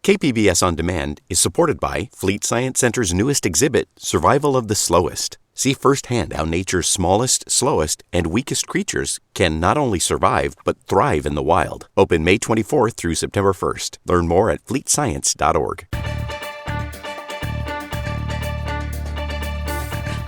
KPBS On Demand is supported by Fleet Science Center's newest exhibit, Survival of the Slowest. See firsthand how nature's smallest, slowest, and weakest creatures can not only survive, but thrive in the wild. Open May 24th through September 1st. Learn more at fleetscience.org.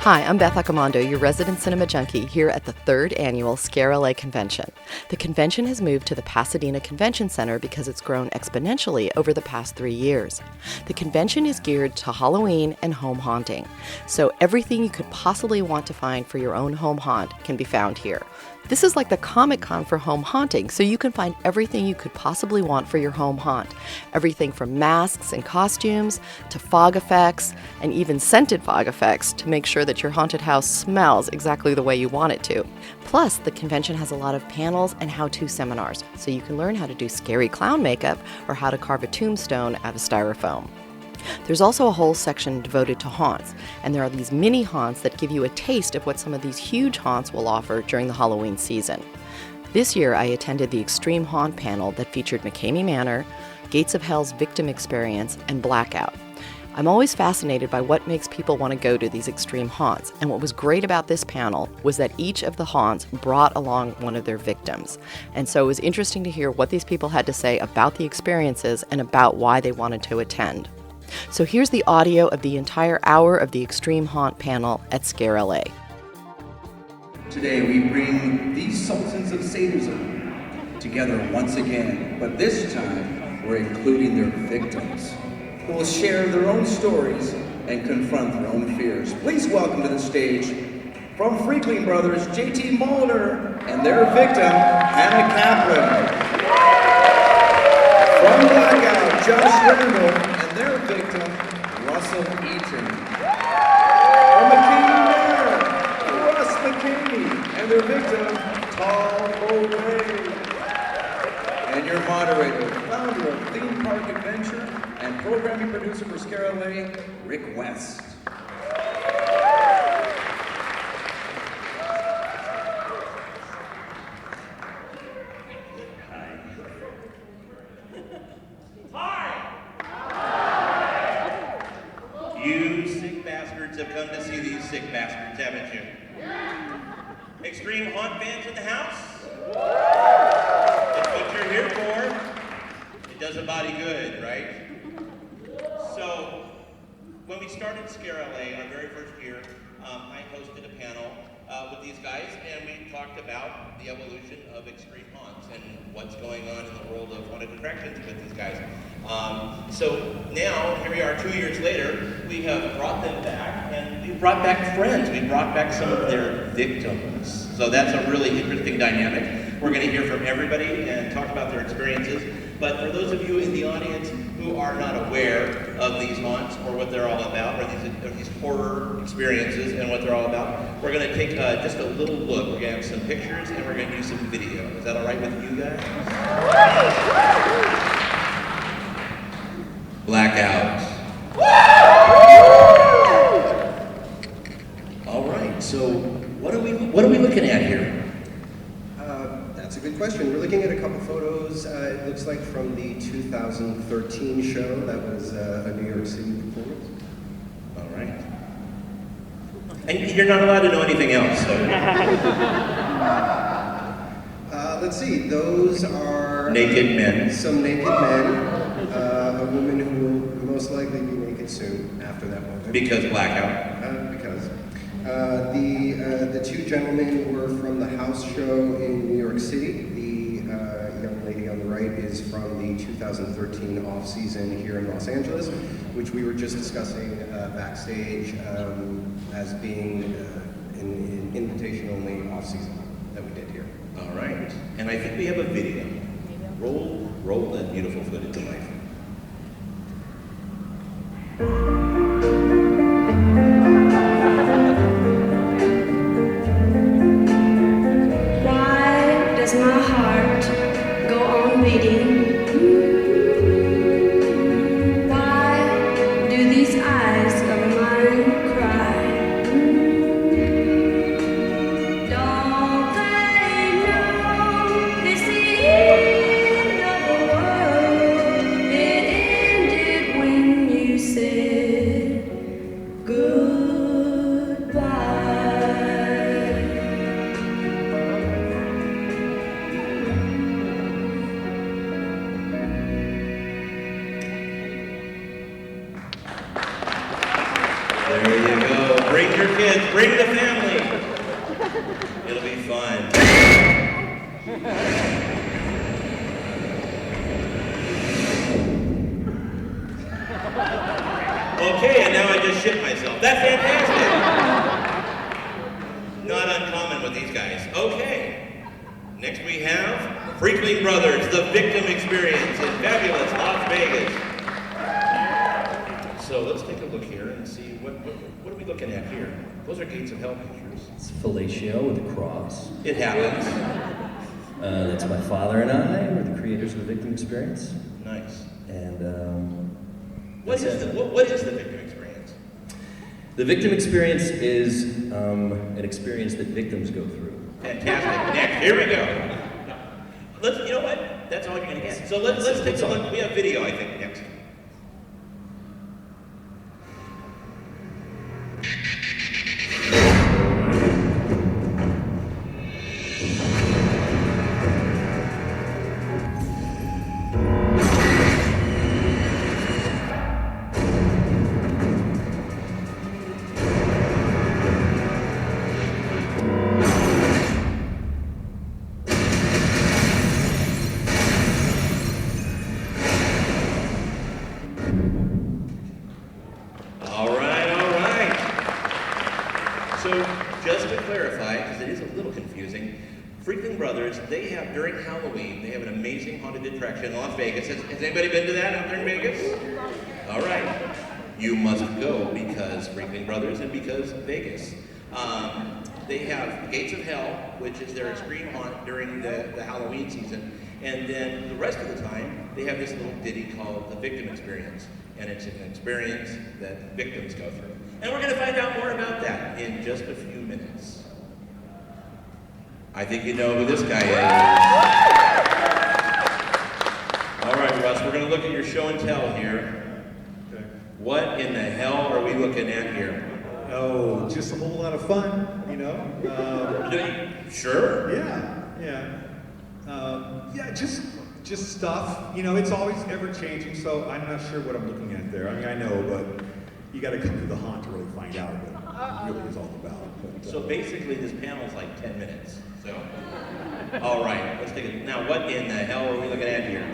Hi, I'm Beth Accomando, your resident cinema junkie here at the 3rd annual ScareLA convention. The convention has moved to the Pasadena Convention Center because it's grown exponentially over the past 3 years. The convention is geared to Halloween and home haunting, so everything you could possibly want to find for your own home haunt can be found here. This is like the Comic-Con for home haunting, so you can find everything you could possibly want for your home haunt. Everything from masks and costumes to fog effects and even scented fog effects to make sure that your haunted house smells exactly the way you want it to. Plus, the convention has a lot of panels and how-to seminars, so you can learn how to do scary clown makeup or how to carve a tombstone out of styrofoam. There's also a whole section devoted to haunts, and there are these mini haunts that give you a taste of what some of these huge haunts will offer during the Halloween season. This year, I attended the Extreme Haunt panel that featured McKamey Manor, Gates of Hell's Victim Experience, and Blackout. I'm always fascinated by what makes people want to go to these extreme haunts, and what was great about this panel was that each of the haunts brought along one of their victims. And so it was interesting to hear what these people had to say about the experiences and about why they wanted to attend. So here's the audio of the entire hour of the Extreme Haunt panel at ScareLA. Today we bring these sultans of sadism together once again, but this time we're including their victims, who will share their own stories and confront their own fears. Please welcome to the stage, from Freakling Brothers, J.T. Mulder and their victim, Hannah Kaplan. From Blackout, Josh Randall and their victim, Russell Eaton. From McKamey Manor, Russ McKamey and their victim, Tall O'Ray. And your moderator, founder of Theme Park Adventure and programming producer for ScareLA, Rick West. You sick bastards have come to see these sick bastards, haven't you? Extreme haunt fans in the house? That's what you're here for. It does a body good, right? So, when we started ScareLA, our very first year, I hosted a panel with these guys, and we talked about the evolution of extreme haunts and what's going on in the world of haunted attractions with these guys. So now, here we are 2 years later, we have brought them back, and we brought back friends. We brought back some of their victims. So that's a really interesting dynamic. We're going to hear from everybody and talk about their experiences. But for those of you in the audience who are not aware of these haunts or what they're all about, or these horror experiences and what they're all about, we're going to take just a little look. We're going to have some pictures and we're going to do some video. Is that all right with you guys? Blackout. All right. So what are we looking at here? That's a good question. We're looking at a couple photos. It looks like from the 2013 show. That was a New York City performance. All right. And you're not allowed to know anything else, so. Let's see. Those are naked men. Some naked men. A woman who will most likely be naked soon after that moment. Because Blackout. The two gentlemen were from the house show in New York City. The young lady on the right is from the 2013 off-season here in Los Angeles, which we were just discussing backstage as being an invitation-only off-season that we did here. All right. And I think we have a video. Roll that beautiful footage to life. My heart go on beating. Why do these eyes of mine cry? Don't they know this is the end of the world? There you go. Bring your kids, bring the family. It'll be fun. Okay, and now I just shit myself. That's fantastic. Not uncommon with these guys. Okay. Next we have Freakling Brothers, the Victim Experience in fabulous Las Vegas. So let's take a look here and see what are we looking at here. Those are Gates of Hell pictures. It's fellatio with a cross. It happens. That's my father and I. We're the creators of the Victim Experience. Nice. And what is the Victim Experience? The Victim Experience is an experience that victims go through. Fantastic. Next, here we go. You know what? That's all you're gonna get. So let's take a look. We have video, I think, next. All right. So just to clarify, because it is a little confusing, Freakling Brothers, they have, during Halloween, they have an amazing haunted attraction in Las Vegas. Has anybody been to that out there in Vegas? All right. You must go because Freakling Brothers and because Vegas. They have Gates of Hell, which is their extreme haunt during the Halloween season. And then the rest of the time, they have this little ditty called the Victim Experience. And it's an experience that victims go through. And we're going to find out more about that in just a few minutes. I think you know who this guy is. All right, Russ, we're going to look at your show and tell here. Okay. What in the hell are we looking at here? Oh, just a whole lot of fun, you know? Sure. Yeah, just stuff. You know, it's always ever changing, so I'm not sure what I'm looking at there. I mean, I know, but you got to come to the haunt to really find out what it really is all about. But, So basically, this panel's like 10 minutes. So, all right, let's take it. Now, what in the hell are we looking at here?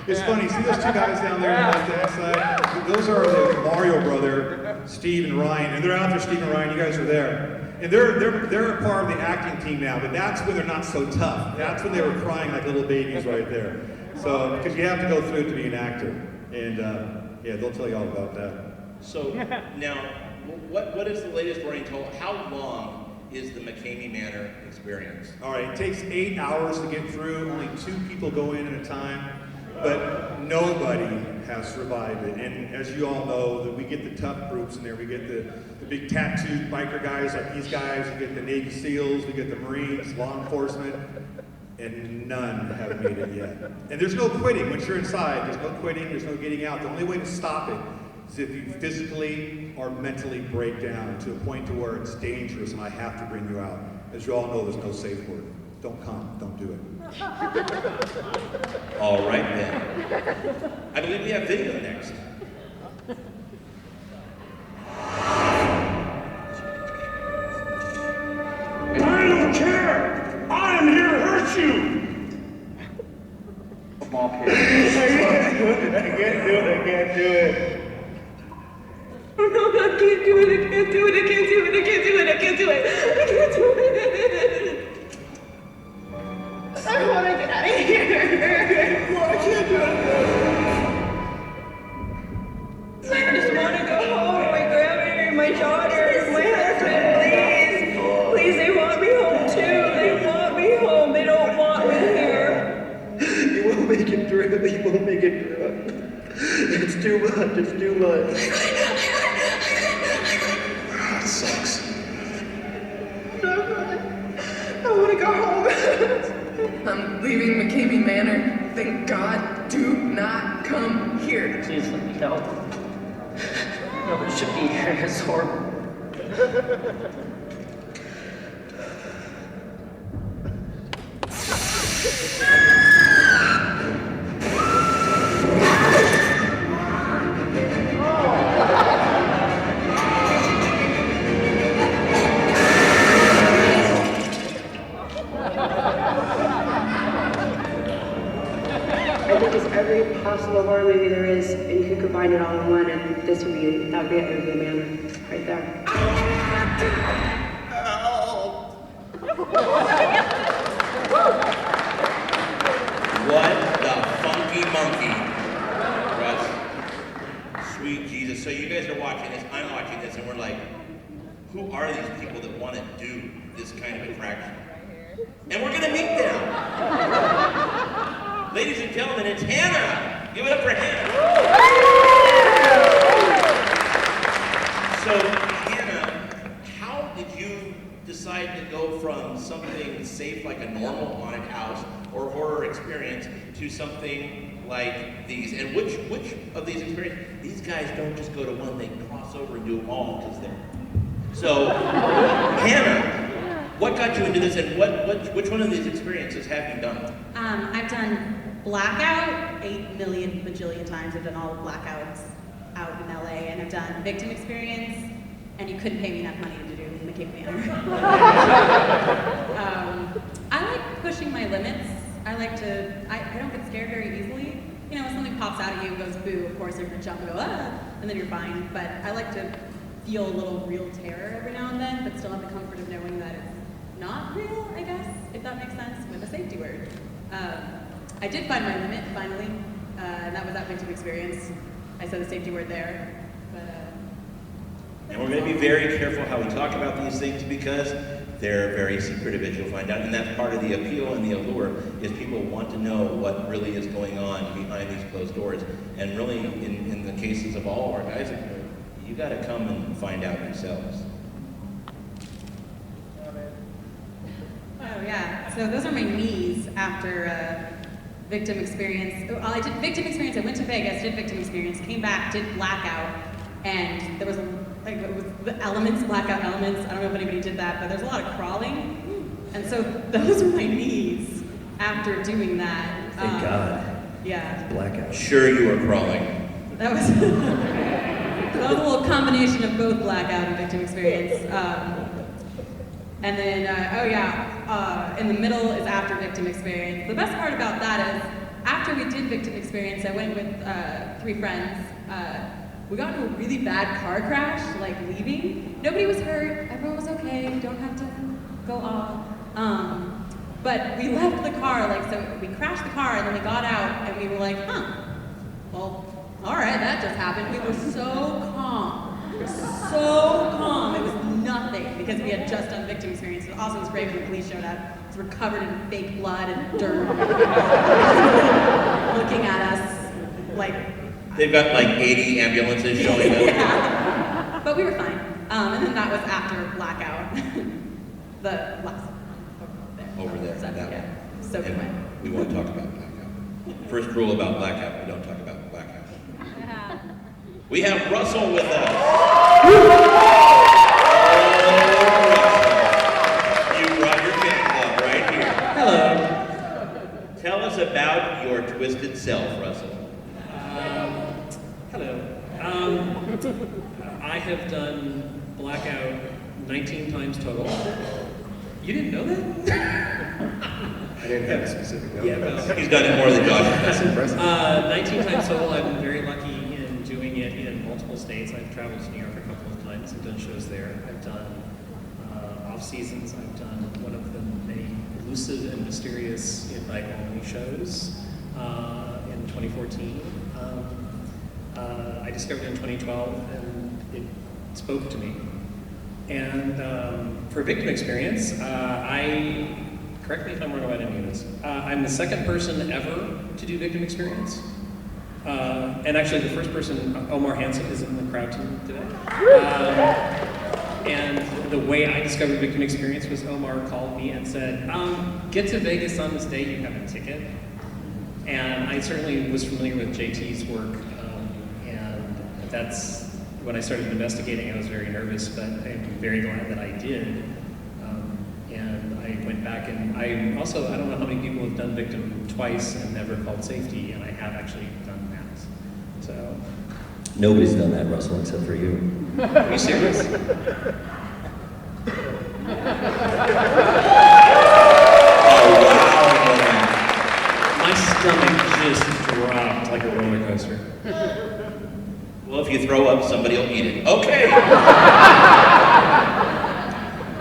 it's funny. See those two guys down there on the left-hand side? Those are the Mario brother, Steve and Ryan, and they're out there. Steve and Ryan, you guys are there. And they're a part of the acting team now, but that's when they're not so tough. That's when they were crying like little babies right there. So, because you have to go through it to be an actor. And yeah, they'll tell you all about that. So, now, what is the latest we're told? How long is the McKamey Manor experience? All right, it takes 8 hours to get through. Only 2 people go in at a time. But nobody has survived it. And as you all know, that we get the tough groups in there. We get the big tattooed biker guys like these guys. We get the Navy SEALs. We get the Marines, law enforcement. And none have made it yet. And there's no quitting. Once you're inside, there's no quitting. There's no getting out. The only way to stop it is if you physically or mentally break down to a point to where it's dangerous and I have to bring you out. As you all know, there's no safe word. Don't come. Don't do it. All right, then. I believe we have video next. I don't care! I am here to hurt you! Small kid. I can't do it. Oh no, I can't do it, I can't do it, I can't do it, I can't do it, I can't do it, I can't do it. I want to get out of here. Well, I can't do it. I just want to go home with my grandmother, my daughter, my husband, please. Please, they want me home too. They want me home. They don't want me here. You won't make it through. You won't make it through. It's too much. It's too much. It sucks. I want to go home. I'm leaving McKamey Manor. Thank God. Do not come here. Please let me go. Nobody should be here. It's horrible. movie there is, and you can combine it all in one, and that would be McKamey Manor right there. What the funky monkey, Russ? Sweet Jesus. So you guys are watching this, I'm watching this, and we're like, who are these people that want to do this kind of attraction? And we're going to meet them. Ladies and gentlemen, it's Hannah. Give it up for Hannah. So, Hannah, how did you decide to go from something safe like a normal haunted house or horror experience to something like these? And which of these experiences? These guys don't just go to one, they cross over and do them all because they're... So, Hannah, what got you into this, and which one of these experiences have you done? I've done Blackout 8 million bajillion times. I've done all the Blackouts out in LA, and I've done Victim Experience, and you couldn't pay me enough money to do McKamey Manor. I like pushing my limits. I don't get scared very easily. You know, when something pops out at you and goes boo, of course you're gonna jump and go, ah, and then you're fine. But I like to feel a little real terror every now and then, but still have the comfort of knowing that it's not real, I guess, if that makes sense, with a safety word. I did find my limit, finally, and that was that Victim Experience. I said the safety word there, but... And we're going to be very careful how we talk about these things because they're very secretive, as you'll find out, and that's part of the appeal and the allure, is people want to know what really is going on behind these closed doors. And really, in the cases of all our guys, you got to come and find out yourselves. Oh yeah, so those are my knees after Victim Experience. I did Victim Experience, I went to Vegas, did Victim Experience, came back, did Blackout, and there was it was the elements, Blackout elements, I don't know if anybody did that, but there's a lot of crawling, and so those are my knees after doing that. Thank God. Yeah. Blackout. Sure you were crawling. That was, that was a little combination of both Blackout and Victim Experience. And then, in the middle is after Victim Experience. The best part about that is, after we did Victim Experience, I went with 3 friends. We got into a really bad car crash, like leaving. Nobody was hurt, everyone was okay, don't have to go off. But we left the car, so we crashed the car and then we got out and we were like, well, all right, that just happened. We were so calm. So calm. It was nothing because we had just done Victim Experience. It also was great when the police showed up. So we're covered in fake blood and dirt. Looking at us like... They've got 80 ambulances showing up. Yeah. But we were fine. And then that was after Blackout. The last over there. So, that yeah. one. So good one. We won't talk about Blackout. First rule about Blackout, we don't talk about Blackout. We have Russell with us. You brought your fan club right here. Hello. Tell us about your twisted self, Russell. Hello. I have done Blackout 19 times total. You didn't know that? I didn't have a specific number. Yeah, well, he's done it more than Josh. That's impressive. 19 times total. I've been very lucky in doing it in multiple states. I've traveled to New York a couple of times and done shows there. I've done off seasons. I've done one of the many elusive and mysterious invite-only shows in 2014. I discovered it in 2012, and it spoke to me. And for Victim Experience, correct me if I'm wrong about any of this, I'm the second person ever to do Victim Experience. And actually the first person, Omar Hansen, is in the crowd today. And the way I discovered Victim Experience was Omar called me and said, get to Vegas on this day, you have a ticket. And I certainly was familiar with JT's work, and that's when I started investigating. I was very nervous, but I'm very glad that I did. And I went back, and I don't know how many people have done Victim twice and never called safety, and I have actually done that. So Nobody's done that, Russell, except for you. Are you serious? My stomach just dropped like a roller coaster. you throw up, somebody will eat it. Okay.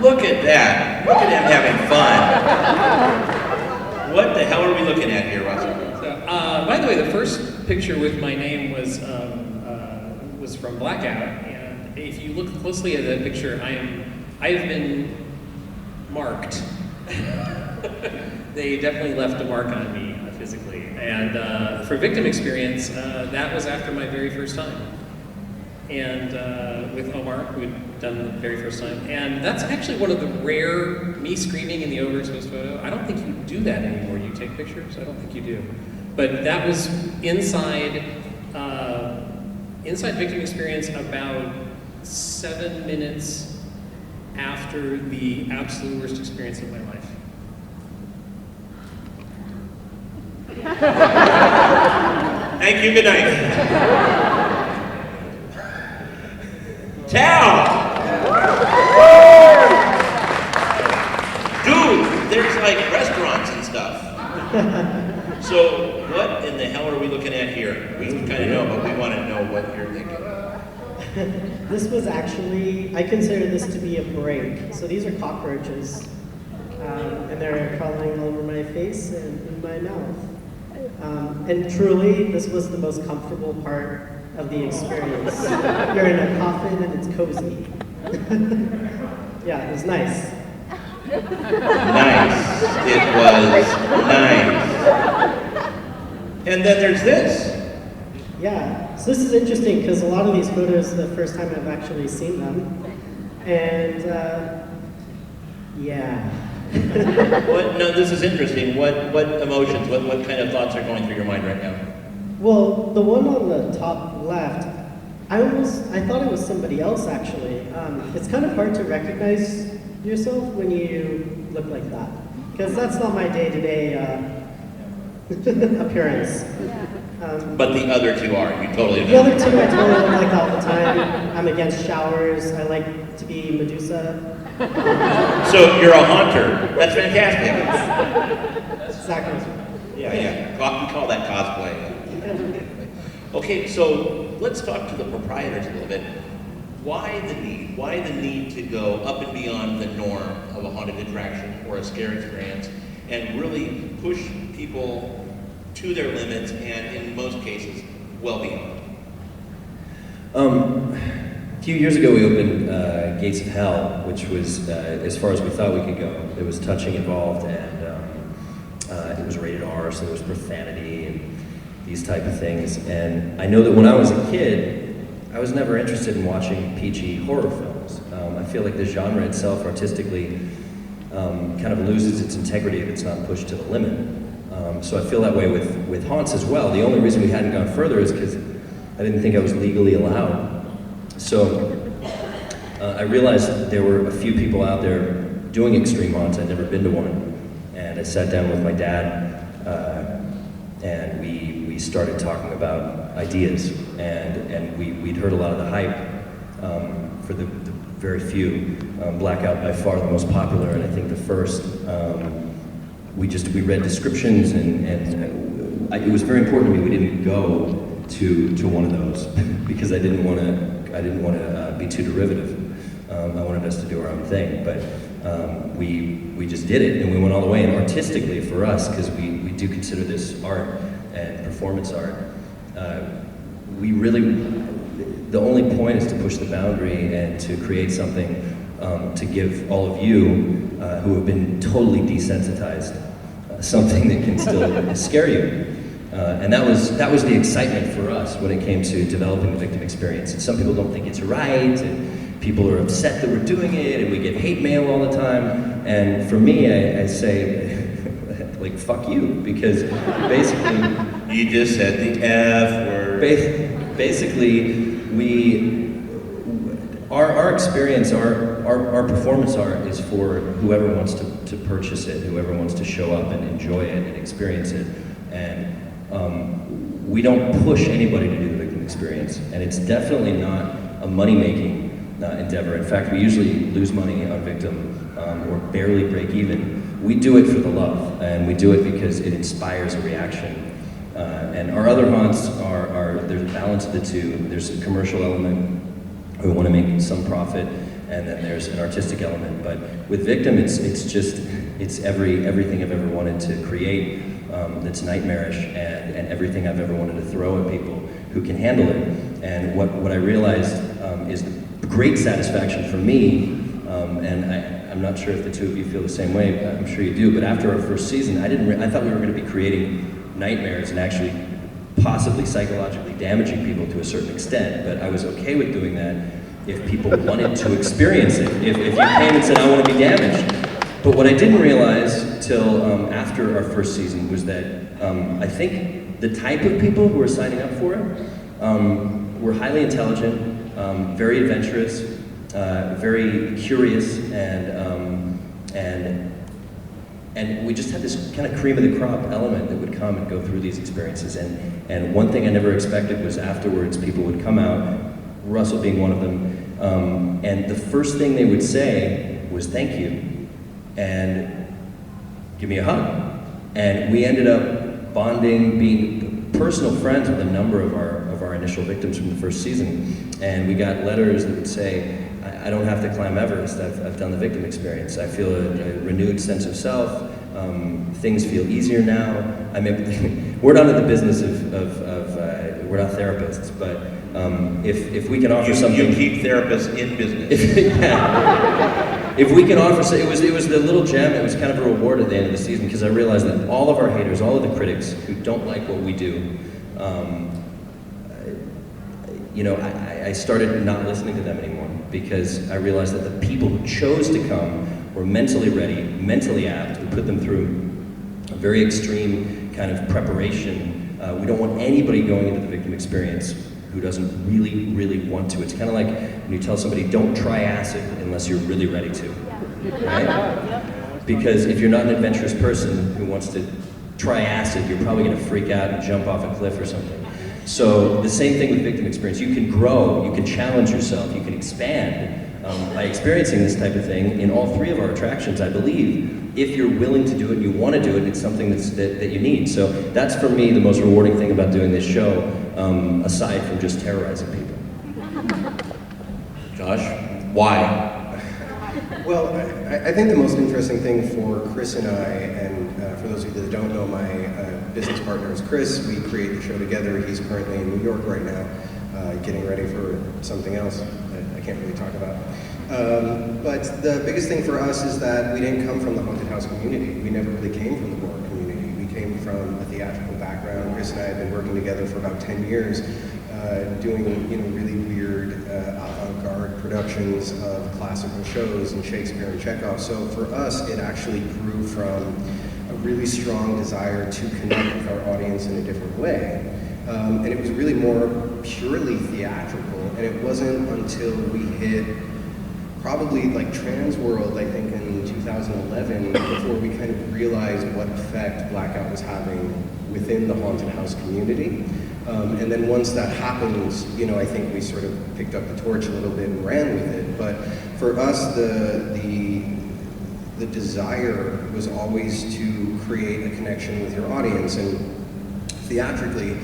Look at that. Look at him having fun. What the hell are we looking at here, Russell? By the way, the first picture with my name was from Blackout, and if you look closely at that picture, I have been marked. They definitely left a mark on me physically, and for Victim Experience, that was after my very first time, and with Omar, who'd done the very first time, and that's actually one of the rare me screaming in the overexposed photo. I don't think you do that anymore. You take pictures? I don't think you do. But that was inside Victim Experience about 7 minutes after the absolute worst experience of my life. Thank you, good night. Tao! Dude, there's like restaurants and stuff. So what in the hell are we looking at here? We kind of know, but we want to know what you're thinking. This was actually, I consider this to be a break. So these are cockroaches, and they're crawling all over my face and in my mouth. And truly, this was the most comfortable part of the experience. You're in a coffin and it's cozy. Yeah, it was nice. Nice. It was nice. And then there's this. Yeah, so this is interesting because a lot of these photos are the first time I've actually seen them. And yeah. No, this is interesting. What emotions, what kind of thoughts are going through your mind right now? Well, the one on the top left, I thought it was somebody else actually. It's kind of hard to recognize yourself when you look like that, because that's not my day-to-day appearance. But the other two are, you totally The other two I totally look like all the time. I'm against showers, I like to be Medusa. So you're a haunter. That's fantastic. Exactly. Yeah. We call that cosplay. Okay, so let's talk to the proprietors a little bit. Why the need? Why the need to go up and beyond the norm of a haunted attraction or a scare experience and really push people to their limits and, in most cases, well beyond? A few years ago, we opened Gates of Hell, which was as far as we thought we could go. There was touching involved, and it was rated R, so there was profanity and these type of things. And I know that when I was a kid, I was never interested in watching PG horror films. I feel like the genre itself, artistically, kind of loses its integrity if it's not pushed to the limit. So I feel that way with haunts as well. The only reason we hadn't gone further is because I didn't think I was legally allowed. So I realized that there were a few people out there doing extreme haunts. I'd never been to one. And I sat down with my dad, and we started talking about ideas. And we'd heard a lot of the hype for the very few. Blackout by far the most popular, and I think the first. We read descriptions, and it was very important to me we didn't go to one of those because I didn't want to be too derivative. I wanted us to do our own thing, but we just did it, and we went all the way. And artistically, for us, because we do consider this art and performance art, the only point is to push the boundary and to create something to give all of you who have been totally desensitized something that can still scare you. And that was the excitement for us when it came to developing the victim experience. And some people don't think it's right, and people are upset that we're doing it, and we get hate mail all the time. And for me, I say, like, fuck you, because basically... You just said the F word. Basically, our experience, our performance art is for whoever wants to purchase it, whoever wants to show up and enjoy it and experience it. And we don't push anybody to do the victim experience. And it's definitely not a money-making endeavor. In fact, we usually lose money on victim or barely break even. We do it for the love, and we do it because it inspires a reaction. And our other haunts there's a balance of the two. There's a commercial element. We want to make some profit, and then there's an artistic element. But with Victim, it's everything I've ever wanted to create that's nightmarish, and everything I've ever wanted to throw at people who can handle it. And what I realized is the great satisfaction for me, and I'm not sure if the two of you feel the same way, I'm sure you do, but after our first season, I thought we were going to be creating nightmares and actually possibly psychologically damaging people to a certain extent, but I was okay with doing that if people wanted to experience it, if you came and said, I want to be damaged. But what I didn't realize till after our first season was that I think the type of people who were signing up for it were highly intelligent, very adventurous, very curious, and we just had this kind of cream of the crop element that would come and go through these experiences. And one thing I never expected was afterwards people would come out, Russell being one of them, and the first thing they would say was thank you and give me a hug. And we ended up bonding, being personal friends with a number of our initial victims from the first season. And we got letters that would say, I don't have to climb Everest, I've done the victim experience. I feel a renewed sense of self, things feel easier now. I mean, we're not in the business of we're not therapists, but if we can offer something... You keep therapists in business. Yeah. If we can offer, it was the little gem, it was kind of a reward at the end of the season, because I realized that all of our haters, all of the critics who don't like what we do, I started not listening to them anymore, because I realized that the people who chose to come were mentally ready, mentally apt. We put them through a very extreme kind of preparation. We don't want anybody going into the victim experience who doesn't really, really want to. It's kind of like when you tell somebody, don't try acid unless you're really ready to, right? Because if you're not an adventurous person who wants to try acid, you're probably gonna freak out and jump off a cliff or something. So the same thing with victim experience. You can grow, you can challenge yourself, you can expand by experiencing this type of thing in all three of our attractions, I believe. If you're willing to do it, you want to do it, it's something that you need. So that's for me the most rewarding thing about doing this show, aside from just terrorizing people. Josh, why? Well, I think the most interesting thing for Chris and I, and for those of you that don't know, my business partner is Chris. We create the show together. He's currently in New York right now, getting ready for something else that I can't really talk about. But the biggest thing for us is that we didn't come from the haunted house community. We never really came from the horror community. We came from a theatrical background. Chris and I have been working together for about 10 years, doing really weird avant-garde productions of classical shows and Shakespeare and Chekhov. So for us, it actually grew from a really strong desire to connect with our audience in a different way. And it was really more purely theatrical, and it wasn't until we hit probably like Trans World, I think in 2011, before we kind of realized what effect Blackout was having within the haunted house community. And then once that happened, I think we sort of picked up the torch a little bit and ran with it. But for us, the desire was always to create a connection with your audience. And theatrically,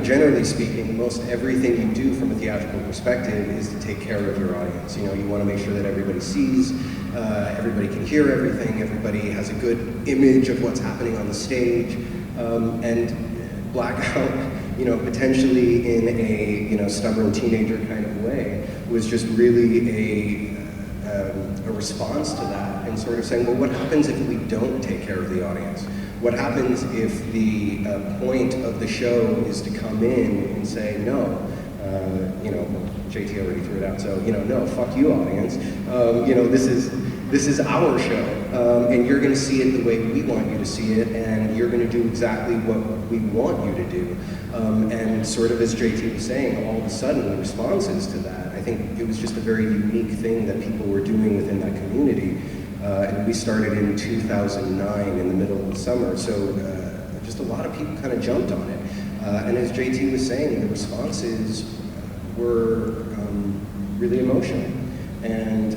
generally speaking, most everything you do from a theatrical perspective is to take care of your audience. You want to make sure that everybody sees, everybody can hear everything, everybody has a good image of what's happening on the stage. And Blackout, potentially in a stubborn teenager kind of way, was just really a response to that, and sort of saying, well, what happens if we don't take care of the audience? What happens if the point of the show is to come in and say, no, JT already threw it out, so, no, fuck you, audience. This is our show, and you're going to see it the way we want you to see it, and you're going to do exactly what we want you to do. And sort of as JT was saying, all of a sudden the responses to that, I think it was just a very unique thing that people were doing within that community. And we started in 2009 in the middle of the summer, so just a lot of people kind of jumped on it. And as JT was saying, the responses were really emotional. And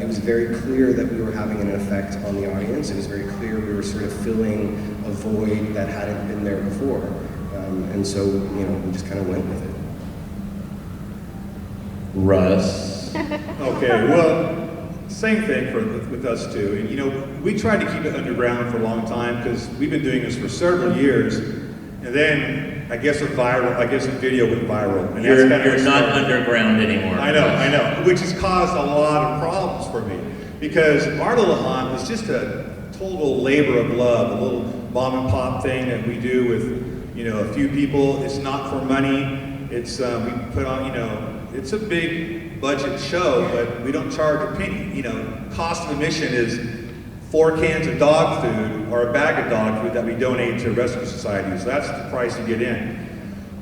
it was very clear that we were having an effect on the audience. It was very clear we were sort of filling a void that hadn't been there before. And so, we just kind of went with it. Russ. Okay, well, same thing with us too. And we tried to keep it underground for a long time because we've been doing this for several years. And then I guess a video went viral. And You're that's not underground anymore. I know, which has caused a lot of problems for me. Because our little haunt was just a total labor of love, a little mom and pop thing that we do with, a few people. It's not for money. It's, we put on, it's a big budget show, but we don't charge a penny. Cost of admission is 4 cans of dog food or a bag of dog food that we donate to rescue societies. So that's the price you get in.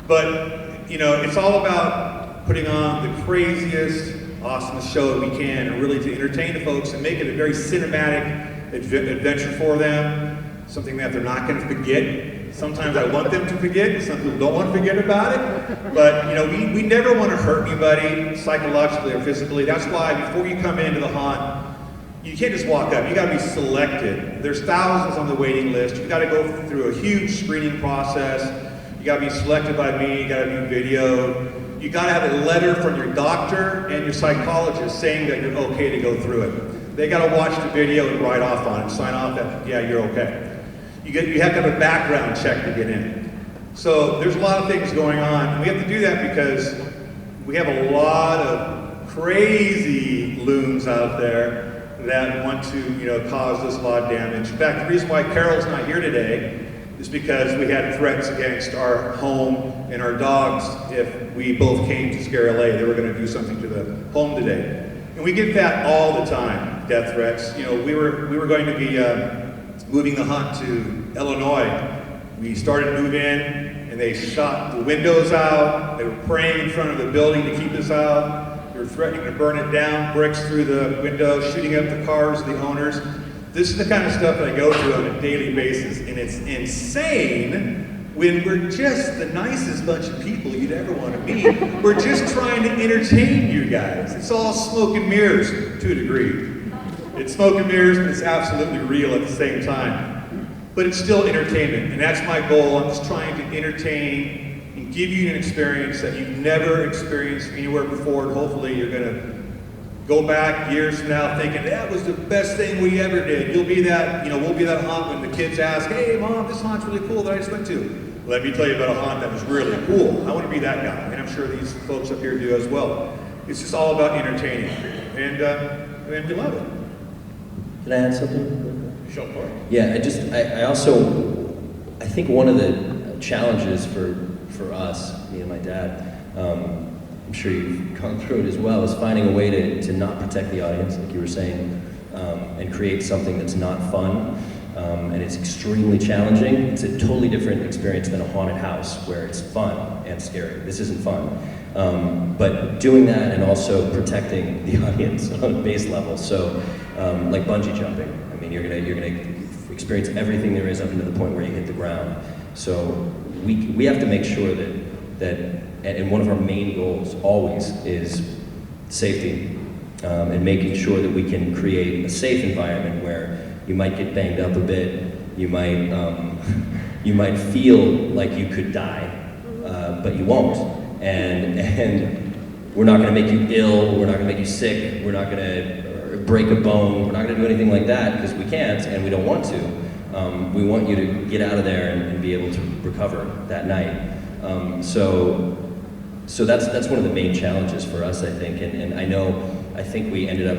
But, it's all about putting on the craziest, awesome show that we can, and really to entertain the folks and make it a very cinematic adventure for them, something that they're not going to forget. Sometimes I want them to forget, some people don't want to forget about it, but we never want to hurt anybody psychologically or physically. That's why before you come into the haunt, you can't just walk up, you got to be selected. There's thousands on the waiting list. You got to go through a huge screening process. You got to be selected by me, you got to be videoed. You got to have a letter from your doctor and your psychologist saying that you're okay to go through it. They got to watch the video and write off on it, sign off that, yeah, you're okay. You have to have a background check to get in. So there's a lot of things going on. And we have to do that because we have a lot of crazy loons out there that want to, cause us a lot of damage. In fact, the reason why Carol's not here today is because we had threats against our home and our dogs if we both came to ScareLA. They were going to do something to the home today. And we get that all the time, death threats. We were going to be moving the hunt to Illinois. We started to move in, and they shot the windows out. They were praying in front of the building to keep us out. They were threatening to burn it down, bricks through the windows, shooting up the cars of the owners. This is the kind of stuff that I go through on a daily basis, and it's insane when we're just the nicest bunch of people you'd ever want to meet. We're just trying to entertain you guys. It's all smoke and mirrors to a degree. It's smoke and mirrors, but it's absolutely real at the same time. But it's still entertainment, and that's my goal. I'm just trying to entertain and give you an experience that you've never experienced anywhere before, and hopefully you're going to go back years from now thinking, that was the best thing we ever did. You'll be that, we'll be that haunt when the kids ask, hey Mom, this haunt's really cool that I just went to. Let me tell you about a haunt that was really cool. I want to be that guy, and I'm sure these folks up here do as well. It's just all about entertaining, and we love it. Can I add something? Sure. Yeah, I think one of the challenges for us, me and my dad, I'm sure you've gone through it as well, is finding a way to not protect the audience, like you were saying, and create something that's not fun. And it's extremely challenging. It's a totally different experience than a haunted house where it's fun and scary. This isn't fun. But doing that and also protecting the audience on a base level. So, like bungee jumping. I mean, you're gonna experience everything there is up to the point where you hit the ground. So we have to make sure that and one of our main goals always is safety, and making sure that we can create a safe environment where you might get banged up a bit, you might feel like you could die, but you won't. And we're not going to make you ill, we're not going to make you sick, we're not going to break a bone, we're not going to do anything like that because we can't and we don't want to. We want you to get out of there and be able to recover that night. So that's one of the main challenges for us, I think. And I think we ended up.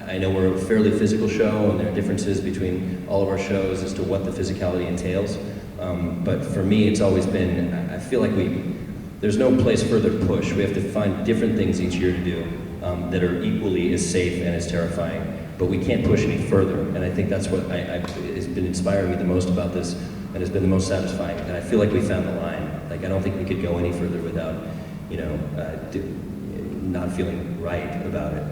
I know we're a fairly physical show, and there are differences between all of our shows as to what the physicality entails. But for me, it's always been, I feel like there's no place further to push. We have to find different things each year to do that are equally as safe and as terrifying. But we can't push any further, and I think that's what has been inspiring me the most about this, and has been the most satisfying. And I feel like we found the line. Like, I don't think we could go any further without, not feeling right about it.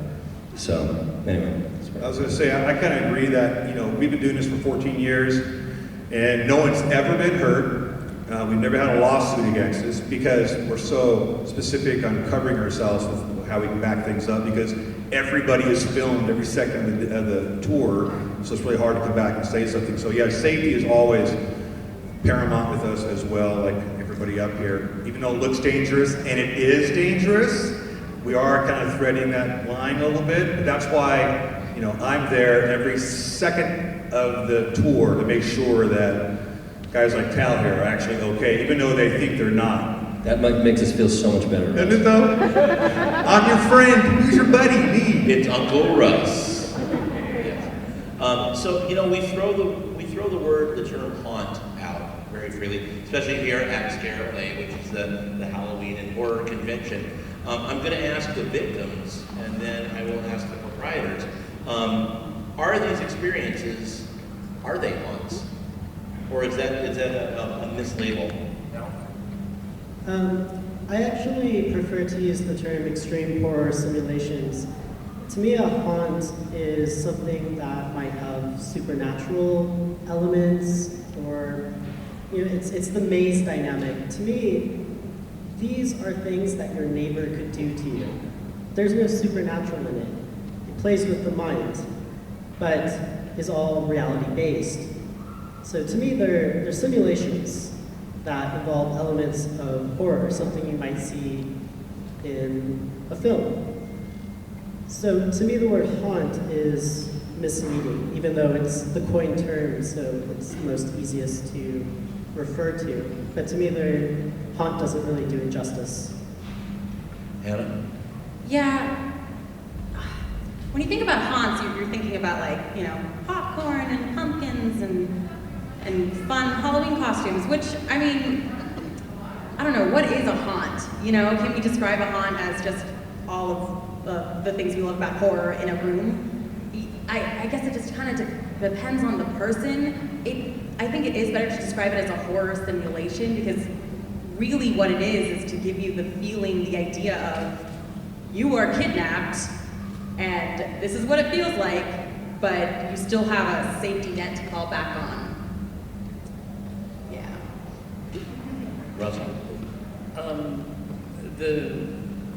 So, anyway. I was going to say, I kind of agree that, we've been doing this for 14 years, and no one's ever been hurt. We've never had a lawsuit against us because we're so specific on covering ourselves with how we can back things up, because everybody is filmed every second of the tour, so it's really hard to come back and say something. So yeah, safety is always paramount with us as well. Like, if we're everybody up here. Even though it looks dangerous, and it is dangerous, we are kind of threading that line a little bit. But that's why, you know, I'm there every second of the tour to make sure that guys like Tal here are actually okay, even though they think they're not. That makes us feel so much better. Doesn't it though? I'm your friend. Who's your buddy? Me. It's Uncle Russ. Yes. So, you know, we throw the term haunt out very freely, especially here at ScareLA, which is the Halloween and horror convention. I'm going to ask the victims, and then I will ask the proprietors. Are these experiences, are they haunts? Or is that a mislabel? I actually prefer to use the term extreme horror simulations. To me, a haunt is something that might have supernatural elements, or you know, it's the maze dynamic. To me, these are things that your neighbor could do to you. There's no supernatural in it. It plays with the mind, but is all reality-based. So to me, they're simulations that involve elements of horror, something you might see in a film. So to me, the word haunt is misleading, even though it's the coined term, so it's most easiest to refer to. But to me, the haunt doesn't really do it justice. Hannah? Yeah. When you think about haunts, you're thinking about, like, you know, popcorn and pumpkins and fun Halloween costumes, which, I mean, I don't know, what is a haunt? You know, can we describe a haunt as just all of the things we love about horror in a room? I guess it just kind of depends on the person. I think it is better to describe it as a horror simulation, because really what it is to give you the feeling, the idea of you are kidnapped and this is what it feels like, but you still have a safety net to fall back on. Russell?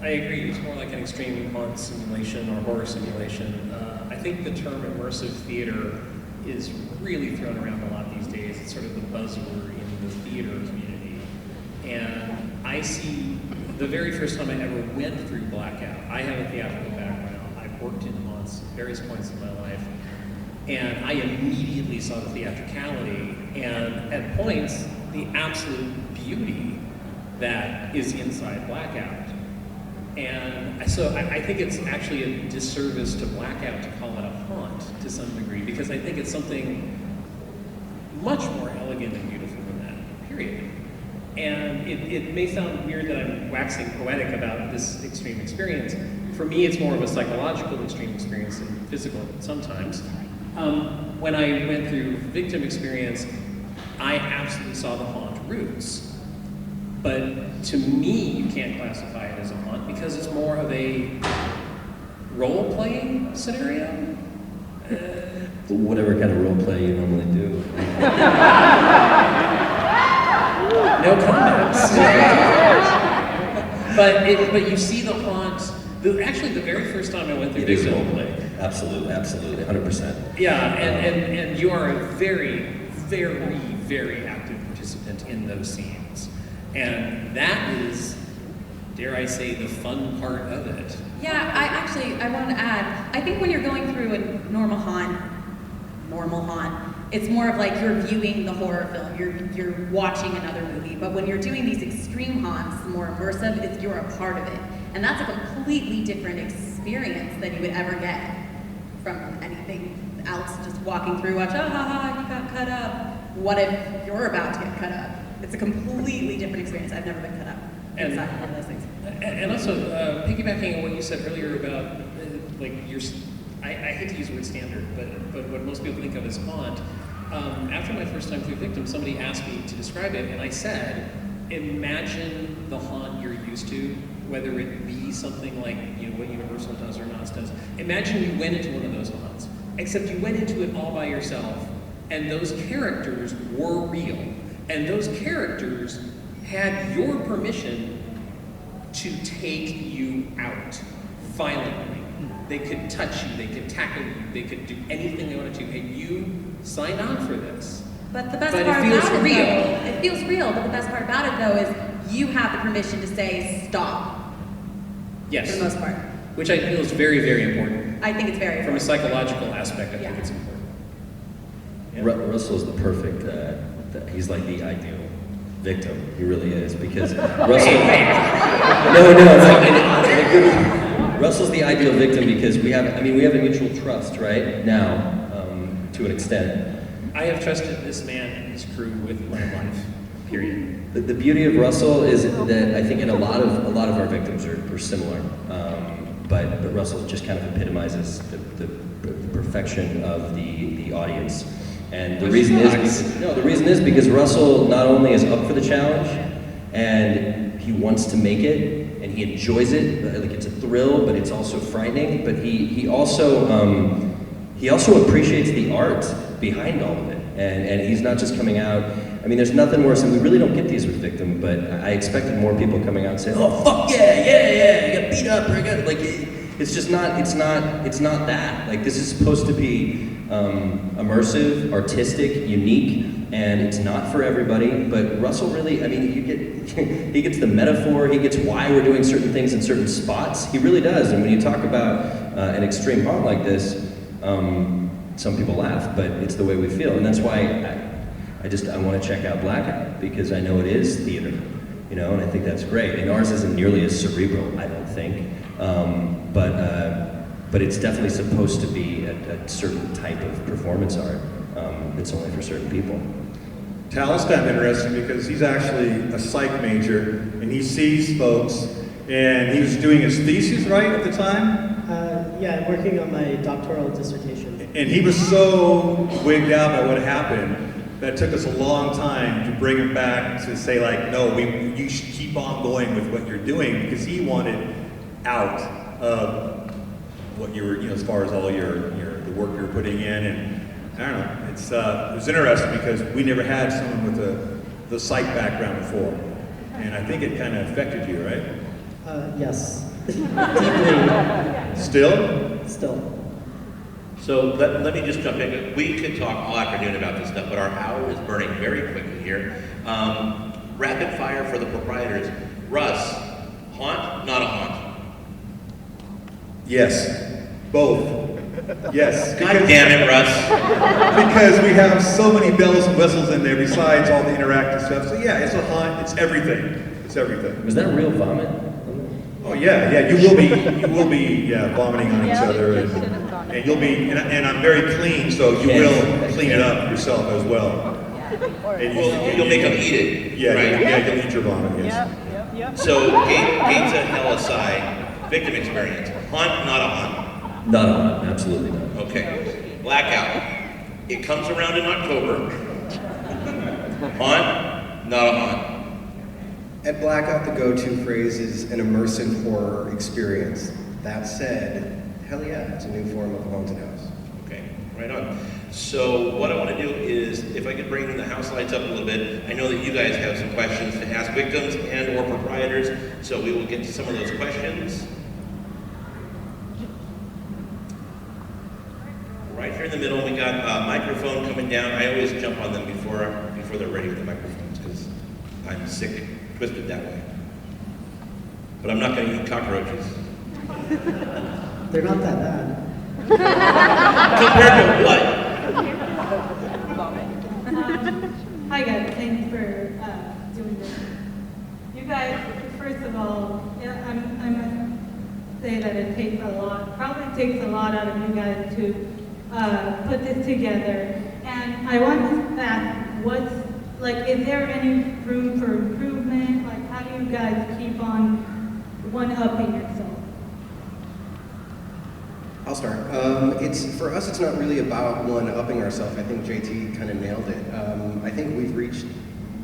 I agree, it's more like an extreme haunt simulation or horror simulation. I think the term immersive theater is really thrown around a lot these days. It's sort of the buzzword in the theater community. And I see, the very first time I ever went through Blackout, I have a theatrical background, I've worked in haunts at various points in my life, and I immediately saw the theatricality, and at points, the absolute beauty that is inside Blackout. And so I think it's actually a disservice to Blackout to call it a haunt to some degree, because I think it's something much more elegant and beautiful than that, period. And it may sound weird that I'm waxing poetic about this extreme experience. For me, it's more of a psychological extreme experience than physical sometimes. When I went through victim experience, I absolutely saw the haunt roots. But to me, you can't classify it as a haunt because it's more of a role-playing scenario. Whatever kind of role play you normally do. No comments. But you see the haunt. Actually, the very first time I went through this role play. Absolutely, 100%. Yeah, and you are a very, very, very active participant in those scenes. And that is, dare I say, the fun part of it. Yeah, I want to add, I think when you're going through a normal haunt, it's more of like you're viewing the horror film, you're watching another movie. But when you're doing these extreme haunts, more immersive, you're a part of it. And that's a completely different experience than you would ever get from anything else, just walking through, watch, oh, ha, ha, you got cut up. What if you're about to get cut up? It's a completely different experience. I've never been cut up inside one of those things. And also, piggybacking on what you said earlier about, like, I hate to use the word standard, but what most people think of as haunt, after my first time through Victim, somebody asked me to describe it, and I said, imagine the haunt you're used to, whether it be something like, you know, what Universal does or Knott's does. Imagine you went into one of those haunts, except you went into it all by yourself, and those characters were real. And those characters had your permission to take you out violently. They could touch you, they could tackle you, they could do anything they wanted to, and you signed on for this. But the best But it part feels about real. it feels real, but the best part about it though is you have the permission to say stop. Yes. For the most part. Which I feel is very, very important. I think it's very From a important. psychological aspect, I think it's important. Russell's the perfect, he's like the ideal victim. He really is, because Russell... Russell's the ideal victim because we have a mutual trust, right? Now, to an extent. I have trusted this man and his crew with my life, period. The beauty of Russell is that I think in a lot of our victims are similar, but Russell just kind of epitomizes the perfection of the audience. And the reason is because Russell not only is up for the challenge and he wants to make it and he enjoys it, like it's a thrill, but it's also frightening. But he also appreciates the art behind all of it, and he's not just coming out. I mean, there's nothing worse, and we really don't get these with Victim, but I expected more people coming out and saying, "Oh fuck yeah, you got beat up," or I got like. It's just not. It's not that. Like, this is supposed to be immersive, artistic, unique, and it's not for everybody. But Russell really, I mean, he gets the metaphor. He gets why we're doing certain things in certain spots. He really does. And when you talk about an extreme haunt like this, some people laugh, but it's the way we feel, and that's why I want to check out Blackout, because I know it is theater, you know, and I think that's great. And ours isn't nearly as cerebral, I don't think. But it's definitely supposed to be a certain type of performance art that's only for certain people. Tal's kind of interesting because he's actually a psych major and he sees folks, and he was doing his thesis, right, at the time? Yeah, working on my doctoral dissertation. And he was so wigged out by what happened that it took us a long time to bring him back to say, like, no, you should keep on going with what you're doing, because he wanted out of what you were, you know, as far as all the work you were putting in. And I don't know, it was interesting because we never had someone with the psych background before, and I think it kind of affected you, right? Yes. Deeply. Still. So let me just jump in. We could talk all afternoon about this stuff, but our hour is burning very quickly here. Rapid fire for the proprietors. Russ, haunt, not a haunt? Yes, both. Yes. God damn it, Russ. Because we have so many bells and whistles in there besides all the interactive stuff. So yeah, it's a haunt, it's everything. It's everything. Was that real vomit? Oh yeah, you will be vomiting on each other, and you'll be, and I'm very clean, so you will clean it up yourself as well. And You'll make them eat it. Yeah, right? you'll eat your vomit, yes. Yep. So, gates of hell aside, victim experience. Haunt, not a haunt? Not a haunt, absolutely not. Okay. Blackout. It comes around in October. Haunt, not a haunt? At Blackout, the go-to phrase is an immersive horror experience. That said, hell yeah, it's a new form of a haunted house. Okay, right on. So what I want to do is, if I could bring the house lights up a little bit, I know that you guys have some questions to ask victims and or proprietors, so we will get to some of those questions. Right here in the middle, we got a microphone coming down. I always jump on them before they're ready with the microphones, because I'm sick, twisted that way. But I'm not going to eat cockroaches. They're not that bad. Compared to what? Hi guys, thanks for doing this. You guys, first of all, I must say that it takes a lot, probably takes a lot out of you guys to put this together. And I want to ask, is there any room for improvement? Like, how do you guys keep on one-upping yourself? I'll start. For us, it's not really about one-upping ourselves. I think JT kind of nailed it. I think we've reached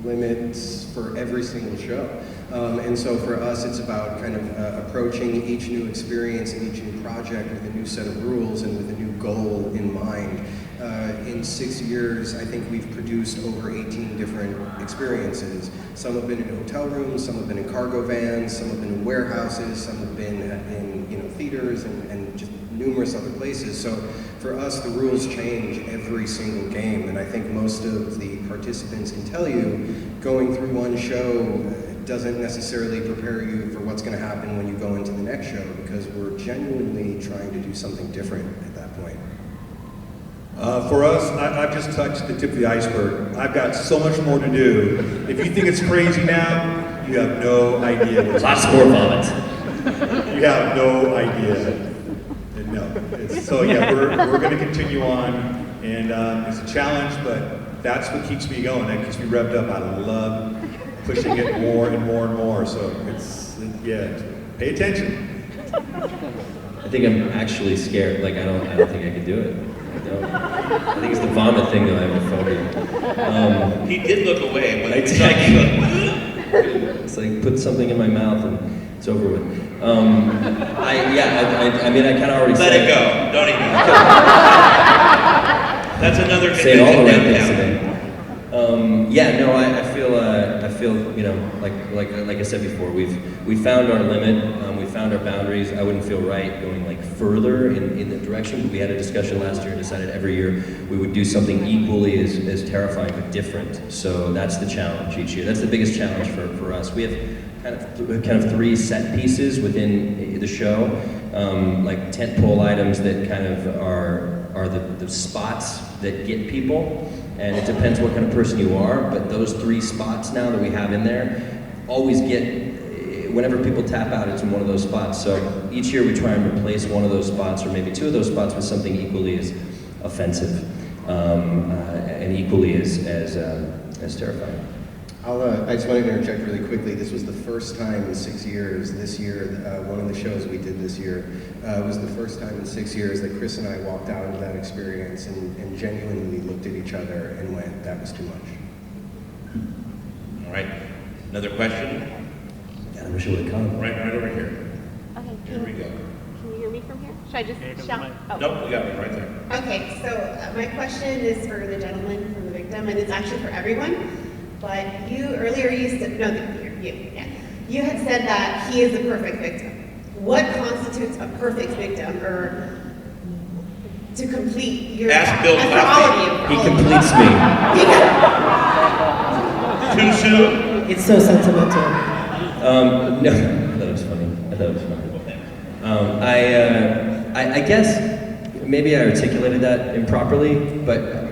limits for every single show. And so for us, it's about kind of approaching each new experience and each new project with a new set of rules and with a new goal in mind. In 6 years, I think we've produced over 18 different experiences. Some have been in hotel rooms, some have been in cargo vans, some have been in warehouses, some have been in theaters and just numerous other places. So for us, the rules change every single game, and I think most of the participants can tell you, going through one show doesn't necessarily prepare you for what's going to happen when you go into the next show, because we're genuinely trying to do something different at that point. For us, I've just touched the tip of the iceberg. I've got so much more to do. If you think it's crazy now, you have no idea. Lots more vomit. You have no idea. And no. So yeah, we're going to continue on, and it's a challenge, but that's what keeps me going. That keeps me revved up. I love pushing it more and more and more. So yeah, pay attention. I think I'm actually scared. Like I don't think I could do it. I think it's the vomit thing that I have a phobia. He did look away, but it's like put something in my mouth and it's over with. I mean, I kind of already let said it go. Don't even. That's another saying all the right things today. today. I feel, you know, like I said before, we found our limit, we found our boundaries. I wouldn't feel right going like further in the direction. We had a discussion last year and decided every year we would do something equally as terrifying but different. So that's the challenge each year. That's the biggest challenge for us. We have kind of three set pieces within the show, like tentpole items that kind of are the spots that get people. And it depends what kind of person you are, but those three spots now that we have in there always get, whenever people tap out, it's in one of those spots. So each year we try and replace one of those spots or maybe two of those spots with something equally as offensive and equally as terrifying. I just wanted to interject really quickly. This was the first time in 6 years, this year, one of the shows we did this year, was the first time in 6 years that Chris and I walked out of that experience and genuinely looked at each other and went, that was too much. All right, another question? God, I wish it would have come. Right over here. Okay. Here we go. Can you hear me from here? Should I just shout? Oh. Nope, we got it right there. Okay, so my question is for the gentleman from the victim, and it's actually for everyone. But you said, you had said that he is the perfect victim. What constitutes a perfect victim, or to complete your? Ask Bill for all of you. He completes me. Too soon? It's so sentimental. No, I thought it was funny. I guess maybe I articulated that improperly, but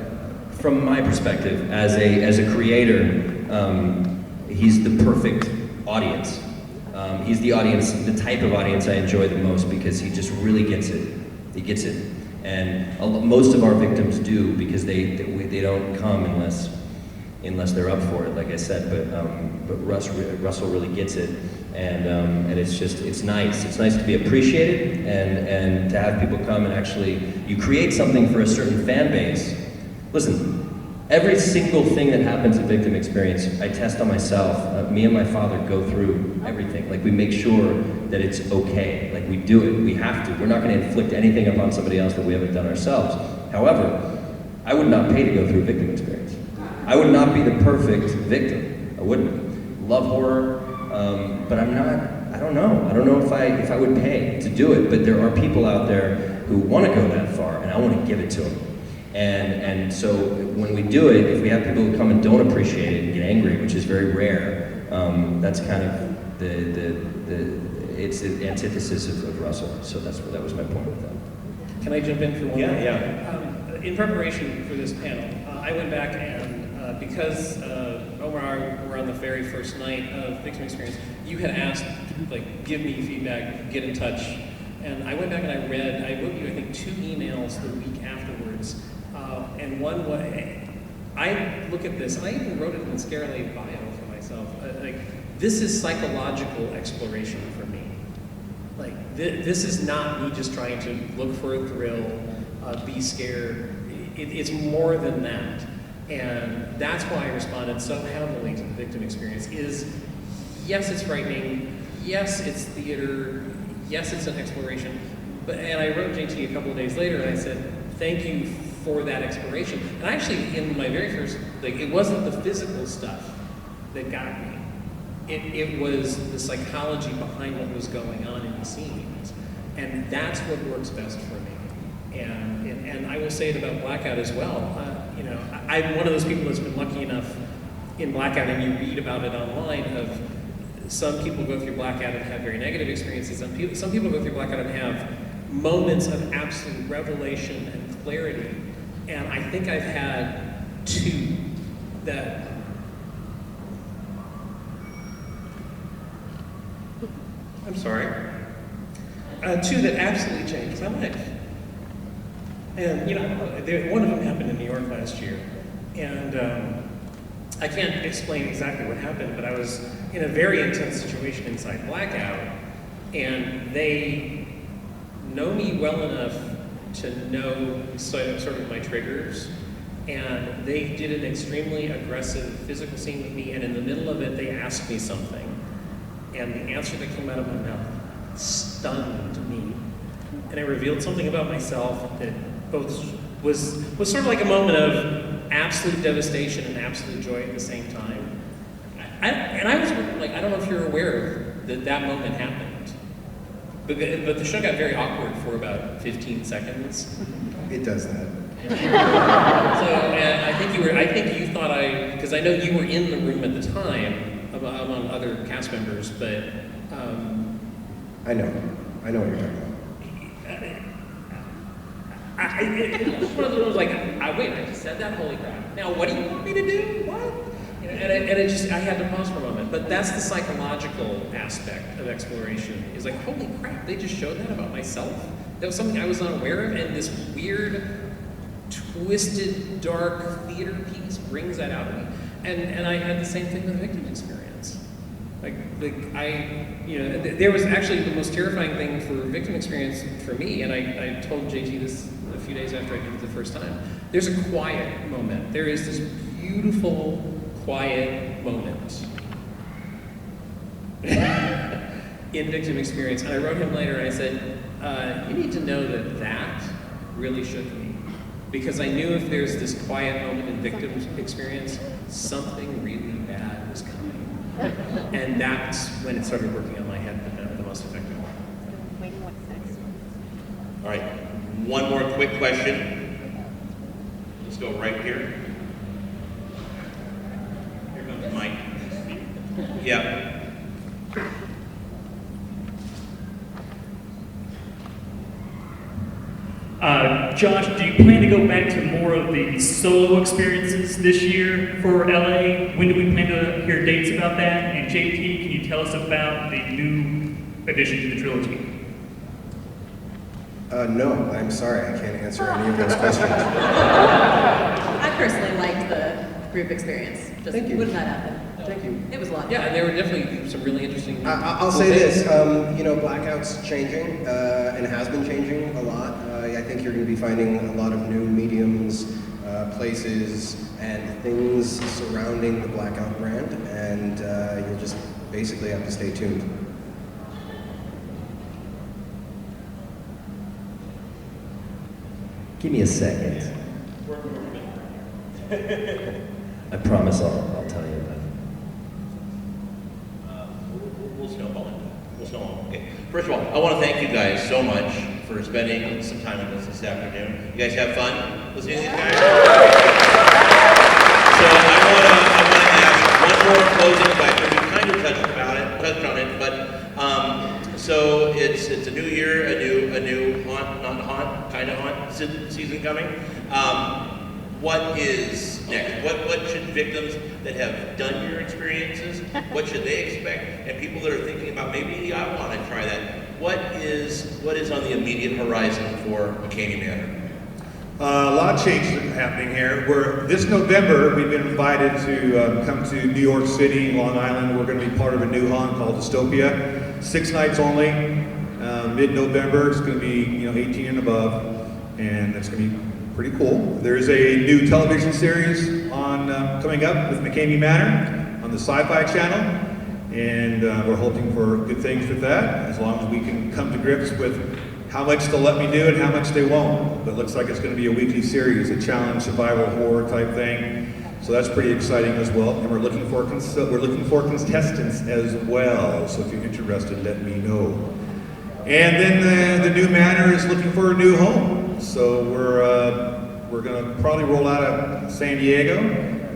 from my perspective, as a creator, he's the perfect audience. He's the audience, the type of audience I enjoy the most because he just really gets it. He gets it, and most of our victims do because they don't come unless they're up for it, like I said. But Russell really gets it, and it's nice. It's nice to be appreciated and to have people come and actually you create something for a certain fan base. Listen, every single thing that happens in victim experience, I test on myself. Me and my father go through everything. Like we make sure that it's okay. Like we do it. We have to. We're not going to inflict anything upon somebody else that we haven't done ourselves. However, I would not pay to go through a victim experience. I would not be the perfect victim. I wouldn't. Love horror, but I'm not. I don't know. I don't know if I would pay to do it. But there are people out there who want to go that far, and I want to give it to them. And so when we do it, if we have people who come and don't appreciate it and get angry, which is very rare, that's kind of it's the antithesis of Russell. So that was my point with that. Can I jump in for one? Yeah. In preparation for this panel, I went back and because Omar and I were on the very first night of Victim Experience, you had asked, like, give me feedback, get in touch. And I went back and I wrote you, I think, 2 emails the week afterwards. And one way, I look at this, and I even wrote it in the ScareLA bio for myself. This is psychological exploration for me. Like, this is not me just trying to look for a thrill, be scared. It's more than that. And that's why I responded so heavily to the victim experience is yes, it's frightening. Yes, it's theater. Yes, it's an exploration. And I wrote JT a couple of days later, and I said, thank you for that exploration. And actually, in my very first, it wasn't the physical stuff that got me. It was the psychology behind what was going on in the scenes. And that's what works best for me. And I will say it about Blackout as well. I'm one of those people that's been lucky enough in Blackout, and you read about it online, of some people go through Blackout and have very negative experiences, and some people go through Blackout and have moments of absolute revelation and clarity. And I think I've had two that two that absolutely changed my life. And one of them happened in New York last year. And I can't explain exactly what happened, but I was in a very intense situation inside Blackout, and they know me well enough to know sort of my triggers. And they did an extremely aggressive physical scene with me, and in the middle of it, they asked me something. And the answer that came out of my mouth stunned me. And it revealed something about myself that both was sort of like a moment of absolute devastation and absolute joy at the same time. I was like, I don't know if you're aware that moment happened. But the show got very awkward for about 15 seconds. It does that. So, and I think you thought because I know you were in the room at the time among other cast members, but I know what you're talking about. It was one of those like, wait, I just said that, holy crap. Now what do you want me to do? What? I had to pause for a moment. But that's the psychological aspect of exploration. Is like, holy crap, they just showed that about myself? That was something I was unaware of, and this weird, twisted, dark theater piece brings that out of me. And I had the same thing with the victim experience. There was actually the most terrifying thing for victim experience for me, and I told JT this a few days after I did it the first time. There's a quiet moment. There is this beautiful, quiet moment in victim experience. And I wrote him later and I said, you need to know that really shook me. Because I knew if there's this quiet moment in victim experience, something really bad was coming. And that's when it started working on my head the most effectively. All right, one more quick question. Let's go right here. Here comes Mike. Yeah. Josh, do you plan to go back to more of the solo experiences this year for LA? When do we plan to hear dates about that? And JT, can you tell us about the new addition to the trilogy? No, I'm sorry, I can't answer any of those questions. I personally liked the group experience. Just Thank you. putting that out there. Thank you. It was a lot. Yeah, and there were definitely some really interesting. I'll say this, Blackout's changing and has been changing a lot. I think you're going to be finding a lot of new mediums, places, and things surrounding the Blackout brand, and you'll just basically have to stay tuned. Give me a second. I promise I'll tell you about it. We'll snowball it. Okay. First of all, I want to thank you guys so much for spending some time with us this afternoon. You guys have fun listening to these guys? So I want to ask one more closing question. We kind of touched on it, but so it's a new year, a new kind of haunt season coming. What is next? What should victims that have done your experiences, what should they expect? And people that are thinking about, maybe I want to try that. What is on the immediate horizon for McKamey Manor? A lot of changes are happening here. This November, we've been invited to come to New York City, Long Island. We're going to be part of a new haunt called Dystopia. 6 nights only, mid-November. It's going to be 18 and above, and it's going to be pretty cool. There's a new television series on coming up with McKamey Manor on the Sci-Fi Channel, And we're hoping for good things with that, as long as we can come to grips with how much they'll let me do and how much they won't. But it looks like it's going to be a weekly series, a challenge, survival, horror type thing. So that's pretty exciting as well. And we're looking for contestants as well. So if you're interested, let me know. And then the new manor is looking for a new home. So we're going to probably roll out of San Diego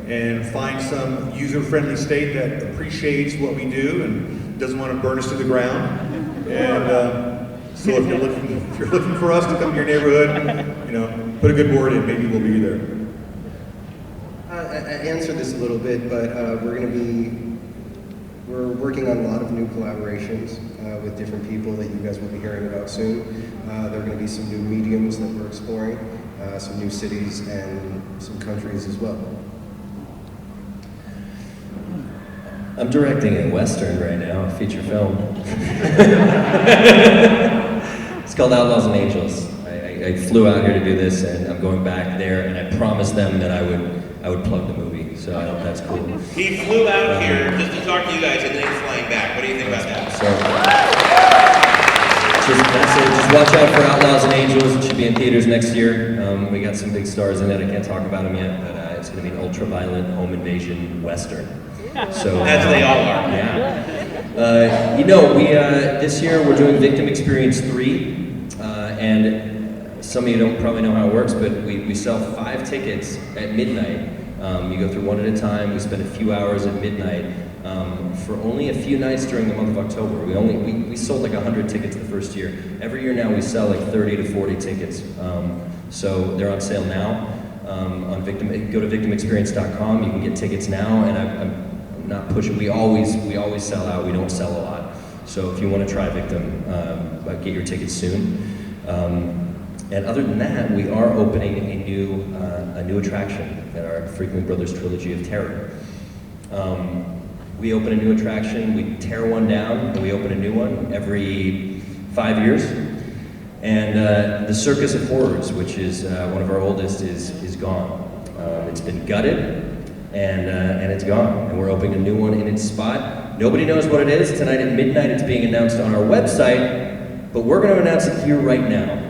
and find some user-friendly state that appreciates what we do and doesn't want to burn us to the ground. And so if you're looking for us to come to your neighborhood, put a good word in. Maybe we'll be there. I answered this a little bit, but we're working on a lot of new collaborations with different people that you guys will be hearing about soon. There are going to be some new mediums that we're exploring, some new cities and some countries as well. I'm directing a Western right now, a feature film. It's called Outlaws and Angels. I flew out here to do this, and I'm going back there, and I promised them that I would plug the movie, so I hope that's cool. He flew out here just to talk to you guys, and then he's flying back. What do you think about that? Just watch out for Outlaws and Angels. It should be in theaters next year. We got some big stars in it. I can't talk about them yet, but it's going to be an ultra-violent home invasion Western. So, as they all are. Yeah. This year we're doing Victim Experience 3, and some of you don't probably know how it works, but we sell 5 tickets at midnight. You go through one at a time. We spend a few hours at midnight for only a few nights during the month of October. We sold like 100 tickets the first year. Every year now we sell like 30 to 40 tickets. So they're on sale now. On go to victimexperience.com. You can get tickets now, and I'm not pushing. We always sell out. We don't sell a lot. So if you want to try Victim, get your tickets soon. And other than that, we are opening a new attraction at our Freakling Brothers Trilogy of Terror. We open a new attraction, we tear one down, and we open a new one every 5 years. And the Circus of Horrors, which is one of our oldest, is gone. It's been gutted, and it's gone. And we're opening a new one in its spot. Nobody knows what it is. Tonight at midnight, it's being announced on our website, but we're going to announce it here right now.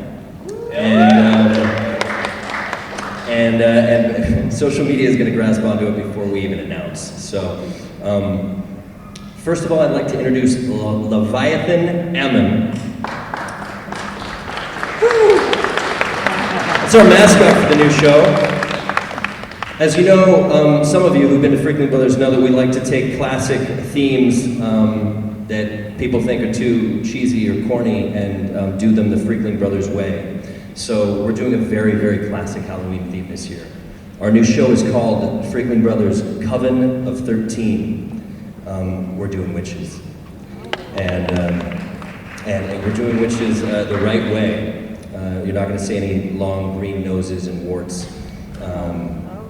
And social media is going to grasp onto it before we even announce. So, first of all, I'd like to introduce Leviathan Ammon. It's our mascot for the new show. As you know, some of you who've been to Freakling Brothers know that we like to take classic themes that people think are too cheesy or corny and do them the Freakling Brothers way. So we're doing a very, very classic Halloween theme this year. Our new show is called Freakling Brothers Coven of 13. We're doing witches. And we're doing witches the right way. You're not going to see any long green noses and warts.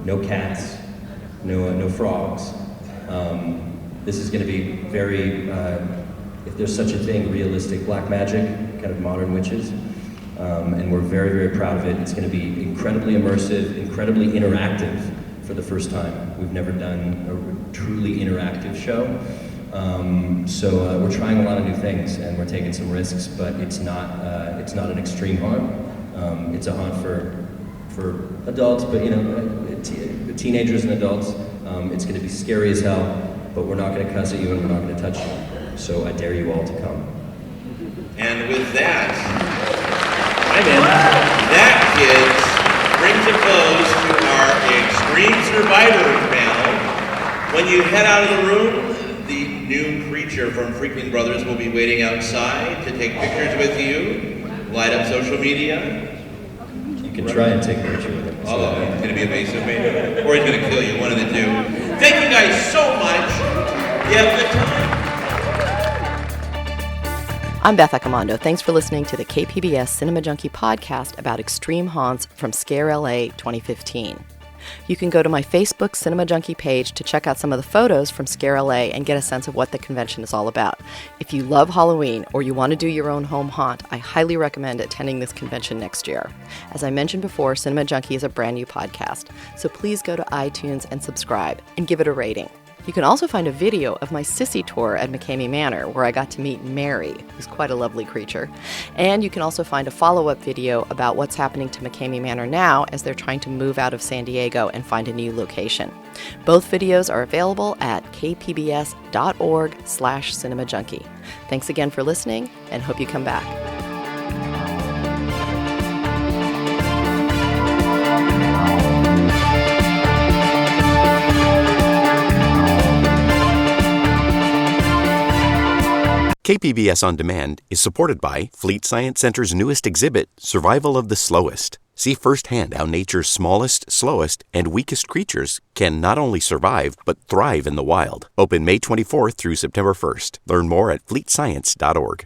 No cats, no frogs. This is going to be very, if there's such a thing, realistic black magic, kind of modern witches. And we're very, very proud of it. It's going to be incredibly immersive, incredibly interactive for the first time. We've never done a truly interactive show. So we're trying a lot of new things, and we're taking some risks, but it's not an extreme haunt. It's a haunt for adults, but teenagers and adults. It's going to be scary as hell, but we're not going to cuss at you and we're not going to touch you. So I dare you all to come. And with that, that, kids, brings a close to our Extreme Survivor panel. When you head out of the room, the new creature from Freakling Brothers will be waiting outside to take pictures with you, light up social media. You can try and take a picture with him. Oh, he's going to be evasive, maybe. Or he's going to kill you, one of the two. Thank you guys so much. You have a good time. I'm Beth Accomando. Thanks for listening to the KPBS Cinema Junkie podcast about extreme haunts from ScareLA 2015. You can go to my Facebook Cinema Junkie page to check out some of the photos from ScareLA and get a sense of what the convention is all about. If you love Halloween or you want to do your own home haunt, I highly recommend attending this convention next year. As I mentioned before, Cinema Junkie is a brand new podcast, so please go to iTunes and subscribe and give it a rating. You can also find a video of my sissy tour at McKamey Manor, where I got to meet Mary, who's quite a lovely creature. And you can also find a follow-up video about what's happening to McKamey Manor now as they're trying to move out of San Diego and find a new location. Both videos are available at kpbs.org/cinemajunkie. Thanks again for listening, and hope you come back. KPBS On Demand is supported by Fleet Science Center's newest exhibit, Survival of the Slowest. See firsthand how nature's smallest, slowest, and weakest creatures can not only survive, but thrive in the wild. Open May 24th through September 1st. Learn more at fleetscience.org.